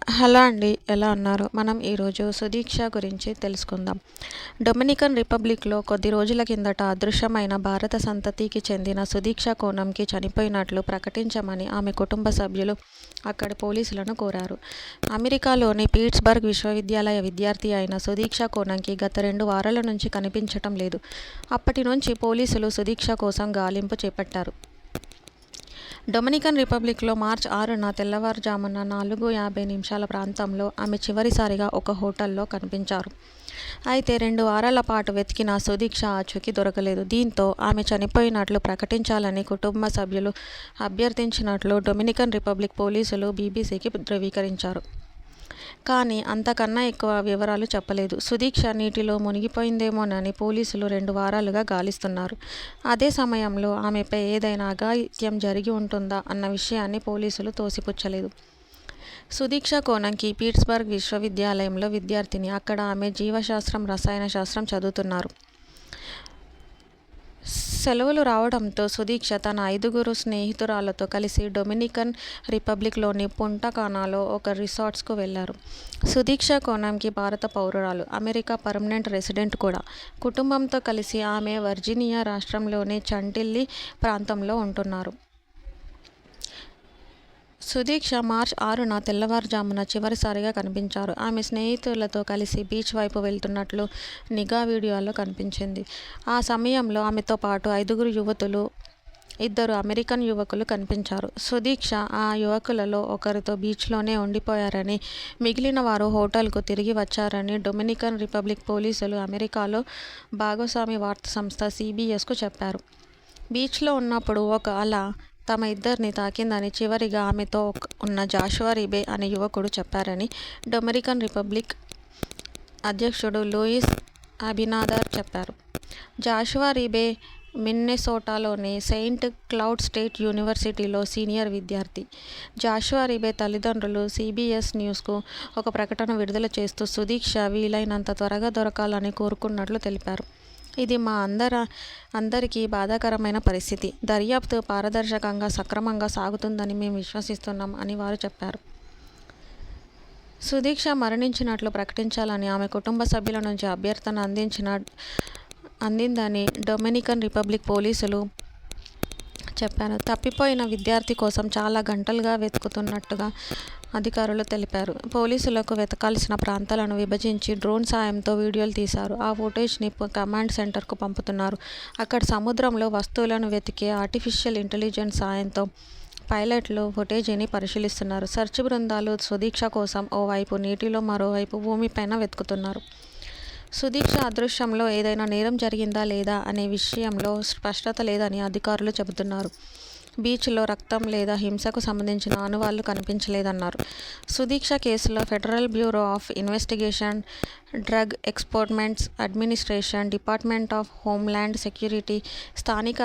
Hello అండి, ఎలా ఉన్నారు? మనం ఈరోజు సుదీక్ష గురించి తెలుసుకుందాం. డొమినికన్ రిపబ్లిక్లో కొద్ది రోజుల కిందట అదృశ్యమైన భారత సంతతికి చెందిన సుదీక్ష కోనంకి చనిపోయినట్లు ప్రకటించమని ఆమె కుటుంబ సభ్యులు అక్కడి పోలీసులను కోరారు. అమెరికాలోని పిట్స్బర్గ్ విశ్వవిద్యాలయ విద్యార్థి అయిన సుదీక్ష కోనంకి గత 2 వారాల నుంచి కనిపించటం లేదు. అప్పటి నుంచి పోలీసులు సుదీక్ష కోసం గాలింపు చేపట్టారు. డొమినికన్ రిపబ్లిక్లో మార్చి 6న తెల్లవారుజామున 4:50 ప్రాంతంలో ఆమె చివరిసారిగా ఒక హోటల్లో కనిపించారు. అయితే 2 వారాల పాటు వెతికిన సుదీక్ష ఆచూకీ దొరకలేదు. దీంతో ఆమె చనిపోయినట్లు ప్రకటించాలని కుటుంబ సభ్యులు అభ్యర్థించినట్లు డొమినికన్ రిపబ్లిక్ పోలీసులు బీబీసీకి ధృవీకరించారు. కానీ అంతకన్నా ఎక్కువ వివరాలు చెప్పలేదు. సుదీక్ష నీటిలో మునిగిపోయిందేమోనని పోలీసులు 2 వారాలుగా గాలిస్తున్నారు. అదే సమయంలో ఆమెపై ఏదైనా అఘాయిత్యం జరిగి ఉంటుందా అన్న విషయాన్ని పోలీసులు తోసిపుచ్చలేదు. సుదీక్ష కోనంకి పిట్స్బర్గ్ విశ్వవిద్యాలయంలో విద్యార్థిని. అక్కడ ఆమె జీవశాస్త్రం, రసాయన శాస్త్రం చదువుతున్నారు. సెలవులు రావడంతో సుదీక్ష తన 5 స్నేహితురాలతో కలిసి డొమినికన్ రిపబ్లిక్లోని పుంటకానాలో ఒక రిసార్ట్స్కు వెళ్లారు. సుదీక్ష కోనంకి భారత పౌరురాలు, అమెరికా పర్మనెంట్ రెసిడెంట్ కూడా. కుటుంబంతో కలిసి ఆమె వర్జీనియా రాష్ట్రంలోని చంటిల్లీ ప్రాంతంలో ఉంటున్నారు. సుదీక్ష మార్చి 6న తెల్లవారుజామున చివరిసారిగా కనిపించారు. ఆమె స్నేహితులతో కలిసి బీచ్ వైపు వెళ్తున్నట్లు నిఘా వీడియోలో కనిపించింది. ఆ సమయంలో ఆమెతో పాటు 5 యువతులు, 2 అమెరికన్ యువకులు కనిపించారు. సుదీక్ష ఆ యువకులలో ఒకరితో బీచ్లోనే ఉండిపోయారని, మిగిలిన వారు హోటల్కు తిరిగి వచ్చారని డొమినికన్ రిపబ్లిక్ పోలీసులు అమెరికాలో భాగస్వామి వార్తా సంస్థ CBSకు చెప్పారు. బీచ్లో ఉన్నప్పుడు ఒక అల తమ ఇద్దరిని తాకిందని చివరిగా ఆమెతో ఉన్న జాషువా రిబే అనే యువకుడు చెప్పారని డొమినికన్ రిపబ్లిక్ అధ్యక్షుడు లూయిస్ అబినాదర్ చెప్పారు. జాషువా రిబే మిన్నెసోటాలోని సెయింట్ క్లౌడ్ స్టేట్ యూనివర్సిటీలో సీనియర్ విద్యార్థి. జాషువా రిబే తల్లిదండ్రులు CBS న్యూస్కు ఒక ప్రకటన విడుదల చేస్తూ సుదీక్ష వీలైనంత త్వరగా దొరకాలని కోరుకున్నట్లు తెలిపారు. ఇది మా అందరికీ బాధాకరమైన పరిస్థితి. దర్యాప్తు పారదర్శకంగా, సక్రమంగా సాగుతుందని మేము విశ్వసిస్తున్నాం అని వారు చెప్పారు. సుదీక్ష మరణించినట్లు ప్రకటించాలని ఆమె కుటుంబ సభ్యుల నుంచి అభ్యర్థన అందిందని డొమినికన్ రిపబ్లిక్ పోలీసులు చెప్పారు. తప్పిపోయిన విద్యార్థి కోసం చాలా గంటలుగా వెతుకుతున్నట్టుగా అధికారులు తెలిపారు. పోలీసులకు వెతకాల్సిన ప్రాంతాలను విభజించి డ్రోన్ సాయంతో వీడియోలు తీశారు. ఆ ఫుటేజ్ని కమాండ్ సెంటర్కు పంపుతున్నారు. అక్కడ సముద్రంలో వస్తువులను వెతికే ఆర్టిఫిషియల్ ఇంటెలిజెన్స్ సాయంతో పైలట్లు ఫుటేజీని పరిశీలిస్తున్నారు. సెర్చ్ బృందాలు సుదీక్ష కోసం ఓవైపు నీటిలో, మరోవైపు భూమిపైన వెతుకుతున్నారు. సుదీక్ష అదృశ్యంలో ఏదైనా నేరం జరిగిందా లేదా అనే విషయంలో స్పష్టత లేదని అధికారులు చెబుతున్నారు. బీచ్లో రక్తం లేదా హింసకు సంబంధించిన ఆనవాళ్లు కనిపించలేదన్నారు. సుదీక్ష కేసులో federal bureau of investigation, drug enforcement administration, department of homeland security, స్థానిక